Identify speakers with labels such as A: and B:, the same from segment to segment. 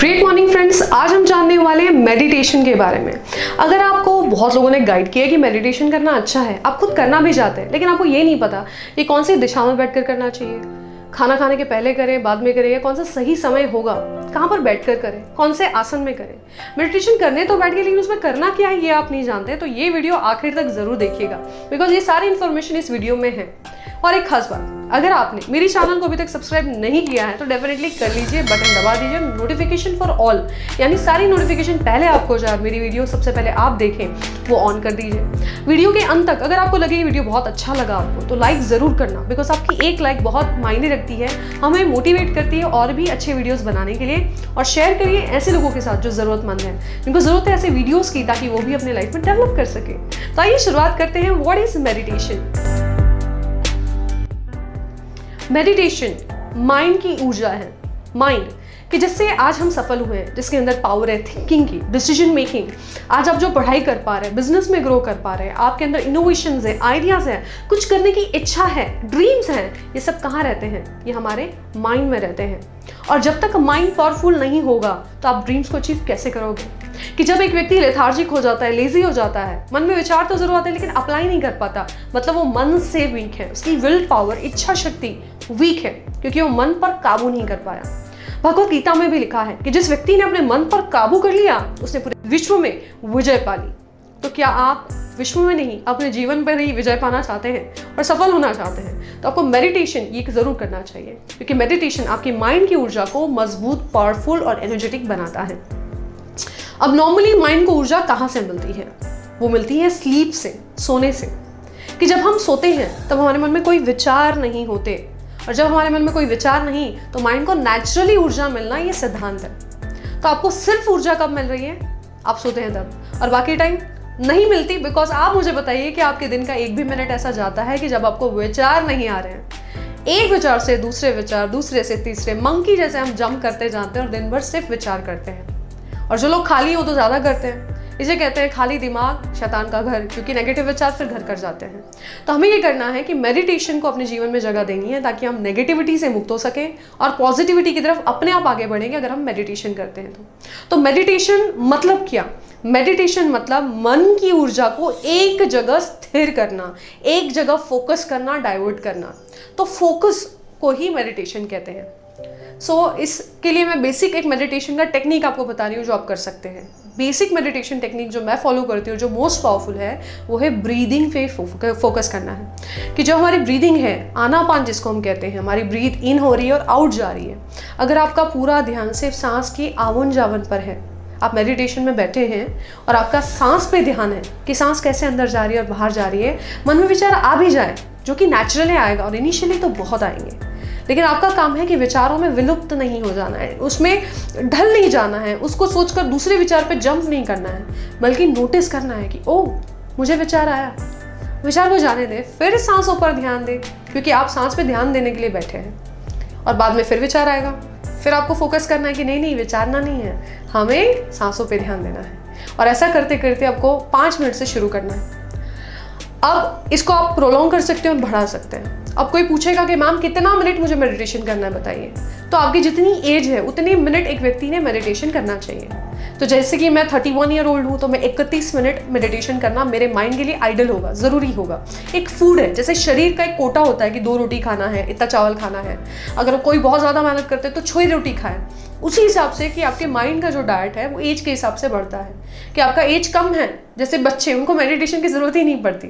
A: Great morning friends, आज हम जानने वाले हैं मेडिटेशन के बारे में। अगर आपको बहुत लोगों ने गाइड किया कि मेडिटेशन करना अच्छा है, आप खुद करना भी चाहते हैं, लेकिन आपको ये नहीं पता कि कौन सी दिशा में बैठकर करना चाहिए, खाना खाने के पहले करें, बाद में करें, या कौन सा सही समय होगा, कहाँ पर बैठकर करें, कौन से आसन में करें। मेडिटेशन करने तो बैठ के, लेकिन उसमें करना क्या है ये आप नहीं जानते, तो ये वीडियो आखिर तक जरूर देखिएगा, बिकॉज ये सारी इन्फॉर्मेशन इस वीडियो में है। और एक खास बात, अगर आपने मेरी चैनल को अभी तक सब्सक्राइब नहीं किया है तो डेफिनेटली कर लीजिए, बटन दबा दीजिए, नोटिफिकेशन फॉर ऑल, यानी सारी नोटिफिकेशन पहले आपको जाए, मेरी वीडियो सबसे पहले आप देखें, वो ऑन कर दीजिए। वीडियो के अंत तक अगर आपको लगे ये वीडियो बहुत अच्छा लगा आपको, तो लाइक ज़रूर करना, बिकॉज आपकी एक लाइक बहुत मायने रखती है, हमें मोटिवेट करती है और भी अच्छे वीडियोज़ बनाने के लिए। और शेयर करिए ऐसे लोगों के साथ जो ज़रूरतमंद है, जिनको ज़रूरत है ऐसे वीडियोज़ की, ताकि वो भी अपने लाइफ में डेवलप कर सके। तो आइए शुरुआत करते हैं। What is meditation? Meditation mind की ऊर्जा है, माइंड कि जिससे आज हम सफल हुए हैं, जिसके अंदर पावर है थिंकिंग की, डिसीजन मेकिंग। आज आप जो पढ़ाई कर पा रहे हैं, बिजनेस में ग्रो कर पा रहे हैं, आपके अंदर इनोवेशंस है, आइडियाज है, कुछ करने की इच्छा है, ड्रीम्स हैं, ये सब कहाँ रहते हैं? ये हमारे माइंड में रहते हैं। और जब तक माइंड पावरफुल नहीं होगा तो आप ड्रीम्स को अचीव कैसे करोगे? कि जब एक व्यक्ति लेथार्जिक हो जाता है, लेजी हो जाता है, मन में विचार तो जरूर आते हैं लेकिन अप्लाई नहीं कर पाता, मतलब वो मन से वीक है, उसकी विल पावर, इच्छा शक्ति वीक है, क्योंकि वो मन पर काबू नहीं कर पाया। भगवत गीता में भी लिखा है कि जिस व्यक्ति ने अपने मन पर काबू कर लिया, उसने पूरे विश्व में विजय पा ली। तो क्या आप विश्व में नहीं, अपने जीवन पर ही विजय पाना चाहते हैं और सफल होना चाहते हैं, तो आपको मेडिटेशन ये जरूर करना चाहिए, क्योंकि मेडिटेशन आपकी माइंड की ऊर्जा को मजबूत, पावरफुल और एनर्जेटिक बनाता है। अब नॉर्मली माइंड को ऊर्जा कहाँ से मिलती है? वो मिलती है स्लीप से, सोने से। कि जब हम सोते हैं तब हमारे मन में कोई विचार नहीं होते, और जब हमारे मन में कोई विचार नहीं तो माइंड को नेचुरली ऊर्जा मिलना ये सिद्धांत है। तो आपको सिर्फ ऊर्जा कब मिल रही है? आप सोते हैं तब, और बाकी टाइम नहीं मिलती। बिकॉज आप मुझे बताइए कि आपके दिन का एक भी मिनट ऐसा जाता है कि जब आपको विचार नहीं आ रहे हैं। एक विचार से दूसरे विचार, दूसरे से तीसरे, मंकी जैसे हम जंप करते जाते हैं और दिन भर सिर्फ विचार करते हैं। और जो लोग खाली हो तो ज़्यादा करते हैं, इसे कहते हैं खाली दिमाग शैतान का घर, क्योंकि नेगेटिव विचार फिर घर कर जाते हैं। तो हमें ये करना है कि मेडिटेशन को अपने जीवन में जगह देनी है, ताकि हम नेगेटिविटी से मुक्त हो सकें और पॉजिटिविटी की तरफ अपने आप आगे बढ़ेंगे अगर हम मेडिटेशन करते हैं तो मेडिटेशन मतलब क्या? मेडिटेशन मतलब मन की ऊर्जा को एक जगह स्थिर करना, एक जगह फोकस करना, डाइवर्ट करना। तो फोकस को ही मेडिटेशन कहते हैं। इसके लिए मैं बेसिक एक मेडिटेशन का टेक्निक आपको बता रही हूँ जो आप कर सकते हैं। बेसिक मेडिटेशन टेक्निक जो मैं फॉलो करती हूँ, जो मोस्ट पावरफुल है, वो है ब्रीदिंग पे फोकस करना है। कि जो हमारी ब्रीदिंग है, आनापान जिसको हम कहते हैं, हमारी ब्रीथ इन हो रही है और आउट जा रही है। अगर आपका पूरा ध्यान सिर्फ सांस की आवन जावन पर है, आप मेडिटेशन में बैठे हैं और आपका सांस पे ध्यान है कि सांस कैसे अंदर जा रही है और बाहर जा रही है, मन में विचार आ भी जाए, जो कि नेचुरली आएगा, और इनिशियली तो बहुत आएंगे, लेकिन आपका काम है कि विचारों में विलुप्त नहीं हो जाना है, उसमें ढल नहीं जाना है, उसको सोचकर दूसरे विचार पे जंप नहीं करना है, बल्कि नोटिस करना है कि ओह मुझे विचार आया, विचार को जाने दें, फिर सांसों पर ध्यान दें, क्योंकि आप सांस पे ध्यान देने के लिए बैठे हैं। और बाद में फिर विचार आएगा, फिर आपको फोकस करना है कि नहीं विचारना नहीं है, हमें सांसों पे ध्यान देना है। और ऐसा करते करते आपको 5 मिनट से शुरू करना है। अब इसको आप प्रोलॉन्ग कर सकते हैं और बढ़ा सकते हैं। अब कोई पूछेगा कि मैम कितना मिनट मुझे मेडिटेशन करना है, बताइए। तो आपकी जितनी एज है उतने मिनट एक व्यक्ति ने मेडिटेशन करना चाहिए। तो जैसे कि मैं 31 ईयर ओल्ड हूँ, तो मैं 31 मिनट मेडिटेशन करना मेरे माइंड के लिए आइडल होगा, ज़रूरी होगा। एक फूड है, जैसे शरीर का एक कोटा होता है कि 2 रोटी खाना है, इतना चावल खाना है। अगर कोई बहुत ज़्यादा मेहनत करते हैं तो 6 रोटी खाए। उसी हिसाब से कि आपके माइंड का जो डाइट है वो एज के हिसाब से बढ़ता है। कि आपका एज कम है, जैसे बच्चे, उनको मेडिटेशन की ज़रूरत ही नहीं पड़ती,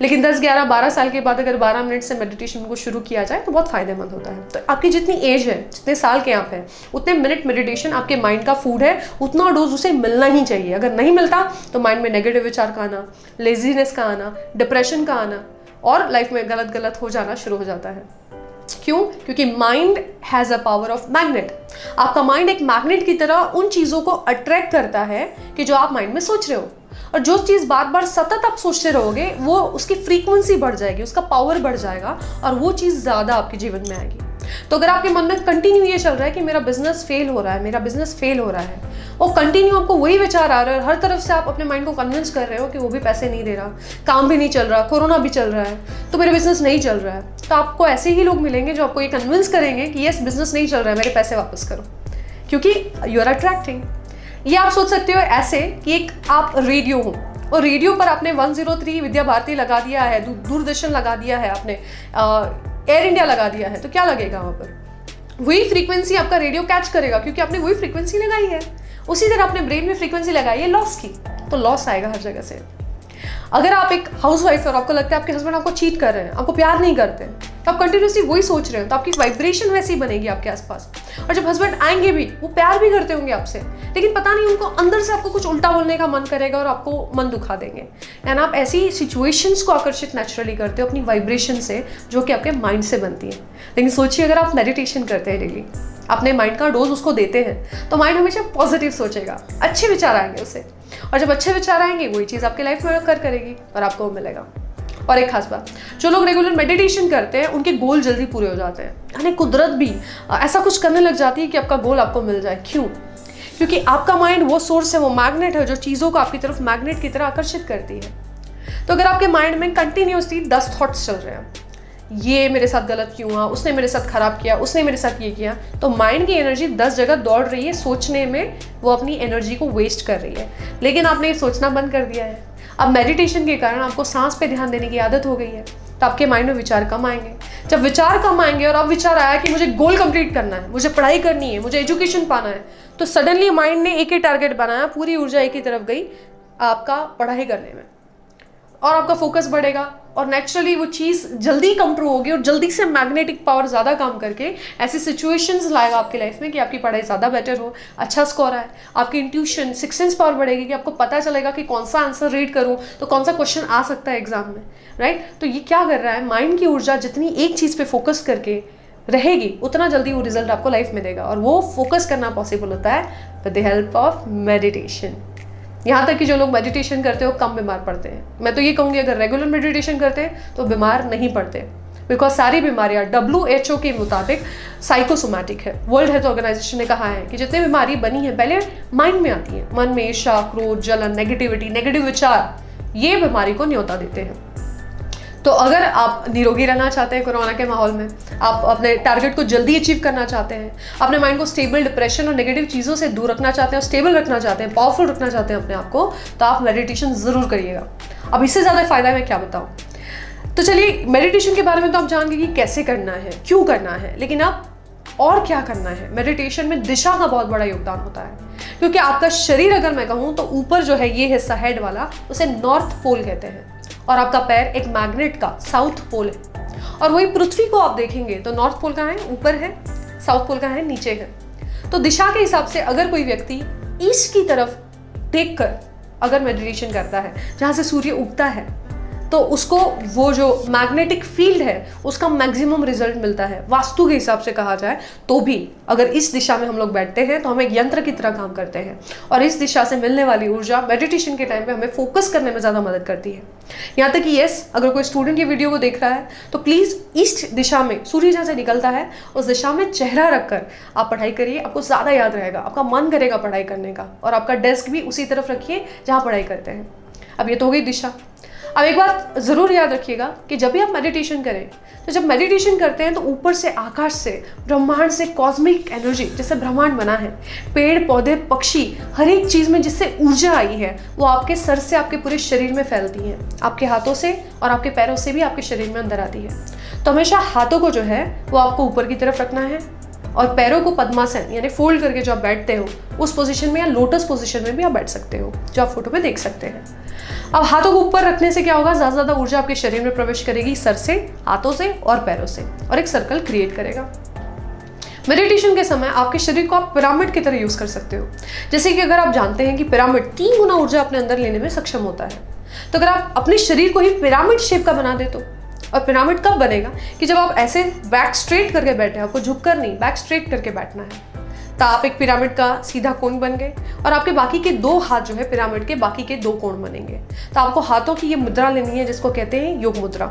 A: लेकिन 10, 11, 12 साल के बाद अगर 12 मिनट से मेडिटेशन को शुरू किया जाए तो बहुत फ़ायदेमंद होता है। तो आपकी जितनी एज है, जितने साल के आप हैं, उतने मिनट मेडिटेशन आपके माइंड का फूड है, उतना डोज उसे मिलना ही चाहिए। अगर नहीं मिलता तो माइंड में नेगेटिव विचार का आना, लेजीनेस का आना, डिप्रेशन का आना, और लाइफ में गलत हो जाना शुरू हो जाता है। क्यों? क्योंकि mind has a power of magnet. आपका माइंड एक मैग्नेट की तरह उन चीज़ों को अट्रैक्ट करता है कि जो आप माइंड में सोच रहे हो, और जो चीज़ बार बार सतत आप सोचते रहोगे, वो उसकी फ्रीक्वेंसी बढ़ जाएगी, उसका पावर बढ़ जाएगा, और वो चीज़ ज़्यादा आपके जीवन में आएगी। तो अगर आपके मन में कंटिन्यू ये चल रहा है कि मेरा बिजनेस फेल हो रहा है, मेरा बिजनेस फेल हो रहा है, और कंटिन्यू आपको वही विचार आ रहा है, हर तरफ से आप अपने माइंड को कन्विंस कर रहे हो कि वो भी पैसे नहीं दे रहा, काम भी नहीं चल रहा, कोरोना भी चल रहा है, तो मेरा बिजनेस नहीं चल रहा है, तो आपको ऐसे ही लोग मिलेंगे जो आपको ये कन्विंस करेंगे कि यस बिजनेस नहीं चल रहा है, मेरे पैसे वापस करो। क्योंकि यू आर अट्रैक्टिंग। ये आप सोच सकते हो ऐसे कि एक आप रेडियो हो और रेडियो पर आपने 103 विद्या भारती लगा दिया है, दूरदर्शन लगा दिया है, आपने एयर इंडिया लगा दिया है, तो क्या लगेगा वहाँ पर? वही फ्रीक्वेंसी आपका रेडियो कैच करेगा क्योंकि आपने वही फ्रीक्वेंसी लगाई है। उसी तरह अपने ब्रेन में फ्रीक्वेंसी लगाई है लॉस की, तो लॉस आएगा हर जगह से। अगर आप एक हाउसवाइफ और आपको लगता है आपके हस्बैंड आपको चीट कर रहे हैं, आपको प्यार नहीं करते, तो आप कंटिन्यूसली वही सोच रहे हो, तो आपकी वाइब्रेशन वैसी बनेगी आपके आसपास। और जब हस्बैंड आएंगे भी, वो प्यार भी करते होंगे आपसे, लेकिन पता नहीं उनको अंदर से आपको कुछ उल्टा बोलने का मन करेगा और आपको मन दुखा देंगे। एंड आप ऐसी सिचुएशंस को आकर्षित नेचुरली करते हो अपनी वाइब्रेशन से, जो कि आपके माइंड से बनती है। लेकिन सोचिए, अगर आप मेडिटेशन करते हैं डेली, अपने माइंड का डोज उसको देते हैं, तो माइंड हमेशा पॉजिटिव सोचेगा, अच्छे विचार आएंगे उससे, और जब अच्छे विचार आएंगे वही चीज़ आपकी लाइफ में अकर करेगी और आपको मिलेगा। और एक खास बात, जो लोग रेगुलर मेडिटेशन करते हैं उनके गोल जल्दी पूरे हो जाते हैं। यानी कुदरत भी ऐसा कुछ करने लग जाती है कि आपका गोल आपको मिल जाए। क्यों? क्योंकि आपका माइंड वो सोर्स है, वो मैग्नेट है जो चीज़ों को आपकी तरफ मैग्नेट की तरह आकर्षित करती है। तो अगर आपके माइंड में कंटिन्यूसली 10 थॉट्स चल रहे हैं, ये मेरे साथ गलत क्यों हुआ, उसने मेरे साथ खराब किया, उसने मेरे साथ ये किया, तो माइंड की एनर्जी 10 जगह दौड़ रही है सोचने में, वो अपनी एनर्जी को वेस्ट कर रही है। लेकिन आपने ये सोचना बंद कर दिया है। अब मेडिटेशन के कारण आपको सांस पे ध्यान देने की आदत हो गई है, तो आपके माइंड में विचार कम आएंगे। जब विचार कम आएंगे और अब विचार आया कि मुझे गोल कंप्लीट करना है, मुझे पढ़ाई करनी है, मुझे एजुकेशन पाना है, तो सडनली माइंड ने एक ही टारगेट बनाया, पूरी ऊर्जा एक ही तरफ गई, आपका पढ़ाई करने में, और आपका फोकस बढ़ेगा और नेचुरली वो चीज़ जल्दी कंप्रूव होगी और जल्दी से मैग्नेटिक पावर ज़्यादा काम करके ऐसी सिचुएशंस लाएगा आपकी लाइफ में कि आपकी पढ़ाई ज़्यादा बेटर हो, अच्छा स्कोर आए, आपकी इंट्यूशन, सिक्स सेंस पावर बढ़ेगी कि आपको पता चलेगा कि कौन सा आंसर रीड करूँ तो कौन सा क्वेश्चन आ सकता है एग्जाम में, राइट। तो ये क्या कर रहा है, माइंड की ऊर्जा जितनी एक चीज़ पे फोकस करके रहेगी उतना जल्दी वो रिजल्ट आपको लाइफ में देगा। और वो फोकस करना पॉसिबल होता है with the help of meditation. यहाँ तक कि जो लोग मेडिटेशन करते हो कम बीमार पड़ते हैं। मैं तो ये कहूँगी अगर रेगुलर मेडिटेशन करते हैं तो बीमार नहीं पड़ते, बिकॉज सारी बीमारियाँ WHO के मुताबिक साइकोसोमैटिक है। वर्ल्ड हेल्थ ऑर्गेनाइजेशन ने कहा है कि जितनी बीमारी बनी है पहले माइंड में आती है, मन में ईर्ष्या, क्रोध, जलन, नेगेटिविटी, नेगेटिव विचार, ये बीमारी को न्योता देते हैं। तो अगर आप निरोगी रहना चाहते हैं कोरोना के माहौल में, आप अपने टारगेट को जल्दी अचीव करना चाहते हैं, अपने माइंड को स्टेबल, डिप्रेशन और नेगेटिव चीज़ों से दूर रखना चाहते हैं, स्टेबल रखना चाहते हैं, पावरफुल रखना चाहते हैं अपने आप को, तो आप मेडिटेशन ज़रूर करिएगा। अब इससे ज़्यादा फ़ायदा मैं क्या बताऊँ। तो चलिए, मेडिटेशन के बारे में तो आप जान गए कि कैसे करना है, क्यों करना है, लेकिन अब और क्या करना है। मेडिटेशन में दिशा का बहुत बड़ा योगदान होता है, क्योंकि आपका शरीर अगर मैं कहूँ तो ऊपर जो है ये हिस्सा हेड वाला, उसे नॉर्थ पोल कहते हैं, और आपका पैर एक मैग्नेट का साउथ पोल है। और वही पृथ्वी को आप देखेंगे तो नॉर्थ पोल कहाँ है, ऊपर है, साउथ पोल कहाँ है, नीचे है। तो दिशा के हिसाब से अगर कोई व्यक्ति ईस्ट की तरफ देखकर अगर मेडिटेशन करता है, जहाँ से सूर्य उगता है, तो उसको वो जो मैग्नेटिक फील्ड है उसका मैक्सिमम रिजल्ट मिलता है। वास्तु के हिसाब से कहा जाए तो भी अगर इस दिशा में हम लोग बैठते हैं तो हम एक यंत्र की तरह काम करते हैं, और इस दिशा से मिलने वाली ऊर्जा मेडिटेशन के टाइम पे हमें फोकस करने में ज़्यादा मदद करती है। यहाँ तक कि अगर कोई स्टूडेंट ये वीडियो को देख रहा है तो प्लीज़ ईस्ट दिशा में, सूर्य जहाँ से निकलता है उस दिशा में चेहरा रखकर आप पढ़ाई करिए, आपको ज़्यादा याद रहेगा, आपका मन करेगा पढ़ाई करने का, और आपका डेस्क भी उसी तरफ रखिए जहाँ पढ़ाई करते हैं। अब ये तो हो गई दिशा। अब एक बात ज़रूर याद रखिएगा कि जब भी आप मेडिटेशन करें, तो जब मेडिटेशन करते हैं तो ऊपर से, आकाश से, ब्रह्मांड से कॉस्मिक एनर्जी, जैसे ब्रह्मांड बना है, पेड़ पौधे, पक्षी, हर एक चीज़ में जिससे ऊर्जा आई है वो आपके सर से आपके पूरे शरीर में फैलती है, आपके हाथों से और आपके पैरों से भी आपके शरीर में अंदर आती है। तो हमेशा हाथों को जो है वो आपको ऊपर की तरफ रखना है, और पैरों को पद्मासन यानी फोल्ड करके जो आप बैठते हो उस पोजीशन में, या लोटस पोजीशन में भी आप बैठ सकते हो, जो आप फोटो में देख सकते हैं। अब हाथों को ऊपर रखने से क्या होगा, ज़्यादा ज़्यादा ऊर्जा आपके शरीर में प्रवेश करेगी, सर से, हाथों से और पैरों से, और एक सर्कल क्रिएट करेगा। मेडिटेशन के समय आपके शरीर को आप पिरामिड की तरह यूज़ कर सकते हो। जैसे कि अगर आप जानते हैं कि पिरामिड 3 गुना ऊर्जा अपने अंदर लेने में सक्षम होता है, तो अगर आप अपने शरीर को ही पिरामिड शेप का बना दे तो, और पिरामिड कब बनेगा कि जब आप ऐसे बैक स्ट्रेट करके बैठे, आपको झुककर नहीं, बैक स्ट्रेट करके बैठना है, तो आप एक पिरामिड का सीधा कोण बन गए, और आपके बाकी के 2 हाथ जो है पिरामिड के बाकी के 2 कोण बनेंगे। तो आपको हाथों की ये मुद्रा लेनी है जिसको कहते हैं योग मुद्रा,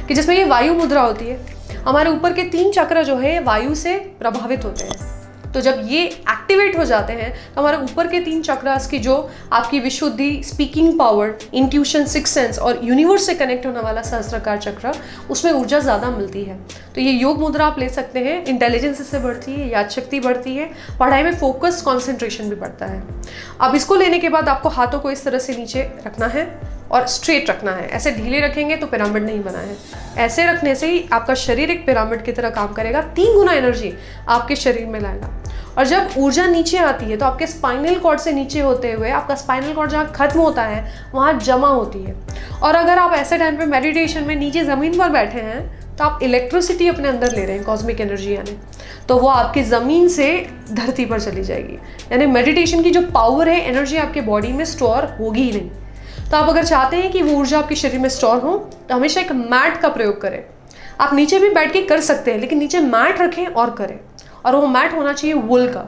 A: कि जिसमें ये वायु मुद्रा होती है। हमारे ऊपर के 3 चक्र जो है वायु से प्रभावित होते हैं, तो जब ये एक्टिवेट हो जाते हैं तो हमारे ऊपर के 3 चक्रास की जो आपकी विशुद्धि, speaking power, intuition, six sense और यूनिवर्स से कनेक्ट होने वाला सहस्त्राकार चक्र, उसमें ऊर्जा ज़्यादा मिलती है। तो ये योग मुद्रा आप ले सकते हैं। इंटेलिजेंस इससे बढ़ती है, याद शक्ति बढ़ती है, पढ़ाई में फोकस, कॉन्सेंट्रेशन भी बढ़ता है। अब इसको लेने के बाद आपको हाथों को इस तरह से नीचे रखना है और स्ट्रेट रखना है। ऐसे ढीले रखेंगे तो पिरामिड नहीं बना है। ऐसे रखने से ही आपका शरीर एक पिरामिड की तरह काम करेगा, 3 गुना एनर्जी आपके शरीर में लाएगा। और जब ऊर्जा नीचे आती है तो आपके स्पाइनल कॉर्ड से नीचे होते हुए आपका स्पाइनल कॉर्ड जहाँ खत्म होता है वहाँ जमा होती है। और अगर आप ऐसे टाइम पे मेडिटेशन में नीचे ज़मीन पर बैठे हैं तो आप इलेक्ट्रिसिटी अपने अंदर ले रहे हैं, कॉस्मिक एनर्जी यानी, तो वो आपकी ज़मीन से धरती पर चली जाएगी। यानी मेडिटेशन की जो पावर है, एनर्जी आपके बॉडी में स्टोर होगी ही नहीं। तो आप अगर चाहते हैं कि वो ऊर्जा आपके शरीर में स्टोर हो तो हमेशा एक मैट का प्रयोग करें। आप नीचे भी बैठ के कर सकते हैं, लेकिन नीचे मैट रखें और करें। और वो मैट होना चाहिए वुल का,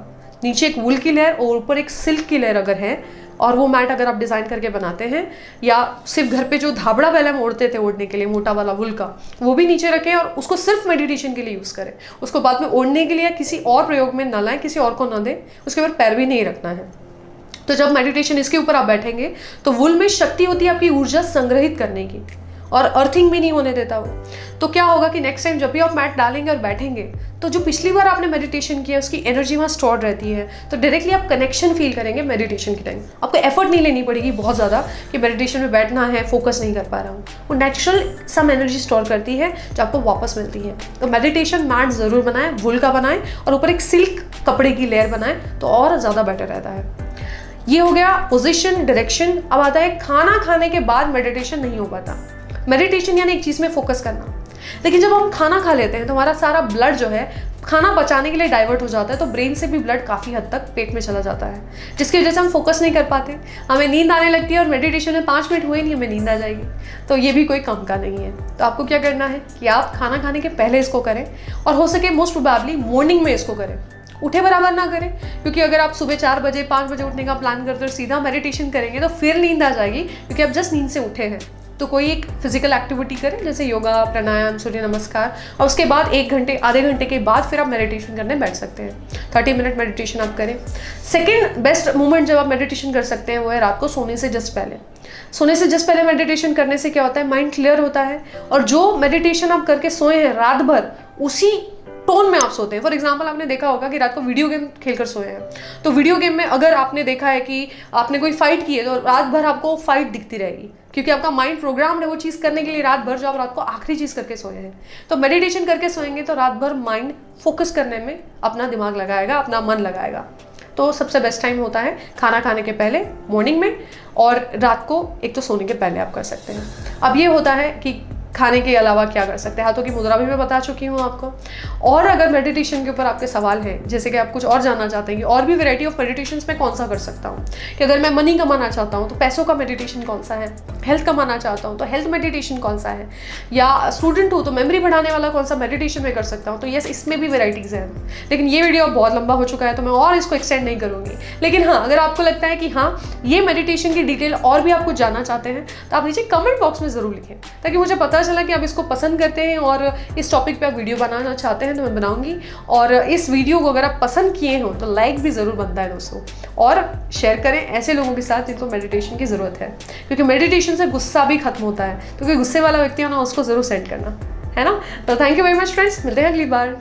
A: नीचे एक वुल की लेयर और ऊपर एक सिल्क की लेयर अगर है। और वो मैट अगर आप डिज़ाइन करके बनाते हैं, या सिर्फ घर पे जो धाबड़ा पहले हम ओढ़ते थे ओढ़ने के लिए, मोटा वाला वुल का, वो भी नीचे रखें और उसको सिर्फ मेडिटेशन के लिए यूज़ करें। उसको बाद में ओढ़ने के लिए किसी और प्रयोग में ना लाएं, किसी और को ना दें। उसके ऊपर पैर भी नहीं रखना है। तो जब मेडिटेशन इसके ऊपर आप बैठेंगे तो वुल में शक्ति होती है आपकी ऊर्जा संग्रहित करने की, और अर्थिंग भी नहीं होने देता वो। तो क्या होगा कि नेक्स्ट टाइम जब भी आप मैट डालेंगे और बैठेंगे तो जो पिछली बार आपने मेडिटेशन किया उसकी एनर्जी वहाँ स्टोर रहती है। तो डायरेक्टली आप कनेक्शन फील करेंगे मेडिटेशन के टाइम। आपको एफर्ट नहीं लेनी पड़ेगी बहुत ज़्यादा कि मेडिटेशन में बैठना है, फोकस नहीं कर पा रहा हूँ। वो नेचुरल सम एनर्जी स्टोर करती है जो आपको वापस मिलती है। तो मेडिटेशन मैट ज़रूर बनाएं, वुल का बनाएं और ऊपर एक सिल्क कपड़े की लेयर बनाएं तो और ज़्यादा बेटर रहता है। ये हो गया पोजीशन, डायरेक्शन। अब आता है खाना खाने के बाद मेडिटेशन नहीं हो पाता। मेडिटेशन यानी एक चीज़ में फोकस करना, लेकिन जब हम खाना खा लेते हैं तो हमारा सारा ब्लड जो है खाना पचाने के लिए डाइवर्ट हो जाता है। तो ब्रेन से भी ब्लड काफ़ी हद तक पेट में चला जाता है, जिसकी वजह से हम फोकस नहीं कर पाते, हमें नींद आने लगती है। और मेडिटेशन में 5 मिनट हुए नहीं हमें नींद आ जाएगी। तो ये भी कोई कम का नहीं है। तो आपको क्या करना है कि आप खाना खाने के पहले इसको करें, और हो सके मोस्ट प्रोबेबली मॉर्निंग में इसको करें। उठे बराबर ना करें, क्योंकि अगर आप सुबह 4 बजे 5 बजे उठने का प्लान करते हो और सीधा मेडिटेशन करेंगे तो फिर नींद आ जाएगी, क्योंकि आप जस्ट नींद से उठे हैं। तो कोई एक फिजिकल एक्टिविटी करें, जैसे योगा, प्राणायाम, सूर्य नमस्कार, और उसके बाद 1 घंटे आधे घंटे के बाद फिर आप मेडिटेशन करने बैठ सकते हैं। 30 मिनट मेडिटेशन आप करें। सेकेंड बेस्ट मोमेंट जब आप मेडिटेशन कर सकते हैं वो है रात को सोने से जस्ट पहले। सोने से जस्ट पहले मेडिटेशन करने से क्या होता है, माइंड क्लियर होता है, और जो मेडिटेशन आप करके सोए हैं रात भर उसी टोन में आप सोते हैं। फॉर एग्जाम्पल आपने देखा होगा कि रात को वीडियो गेम खेलकर सोए हैं, तो वीडियो गेम में अगर आपने देखा है कि आपने कोई फाइट की है तो रात भर आपको फाइट दिखती रहेगी, क्योंकि आपका माइंड प्रोग्राम है वो चीज़ करने के लिए रात भर, जो आप रात को आखिरी चीज़ करके सोए हैं। तो मेडिटेशन करके सोएंगे तो रात भर माइंड फोकस करने में अपना दिमाग लगाएगा, अपना मन लगाएगा। तो सबसे बेस्ट टाइम होता है खाना खाने के पहले, मॉर्निंग में, और रात को एक तो सोने के पहले आप कर सकते हैं। अब ये होता है कि खाने के अलावा क्या कर सकते हैं। हाथों की मुद्रा भी मैं बता चुकी हूँ आपको। और अगर मेडिटेशन के ऊपर आपके सवाल हैं, जैसे कि आप कुछ और जानना चाहते हैं और भी वैरायटी ऑफ मेडिटेशन में कौन सा कर सकता हूँ, कि अगर मैं मनी कमाना चाहता हूँ तो पैसों का मेडिटेशन कौन सा है, हेल्थ कमाना चाहता हूँ तो हेल्थ मेडिटेशन कौन सा है, या स्टूडेंट हूँ तो मेमोरी बढ़ाने वाला कौन सा मेडिटेशन में कर सकता हूँ, तो यस, इसमें भी वेराइटीज़ हैं। लेकिन ये वीडियो बहुत लंबा हो चुका है तो मैं और इसको एक्सटेंड नहीं करूँगी। लेकिन हाँ, अगर आपको लगता है कि हाँ ये मेडिटेशन की डिटेल और भी आप कुछ जानना चाहते हैं तो आप नीचे कमेंट बॉक्स में ज़रूर लिखें, ताकि मुझे पता चला कि आप इसको पसंद करते हैं और इस टॉपिक पे आप वीडियो बनाना चाहते हैं तो मैं बनाऊंगी। और इस वीडियो को अगर आप पसंद किए हो तो लाइक भी ज़रूर बनता है दोस्तों, और शेयर करें ऐसे लोगों के साथ जिनको मेडिटेशन की ज़रूरत है, क्योंकि मेडिटेशन से गुस्सा भी खत्म होता है। तो कोई गुस्से वाला व्यक्ति हो ना, उसको ज़रूर सेंड करना है ना। तो thank you very much friends, मिलते हैं अगली बार।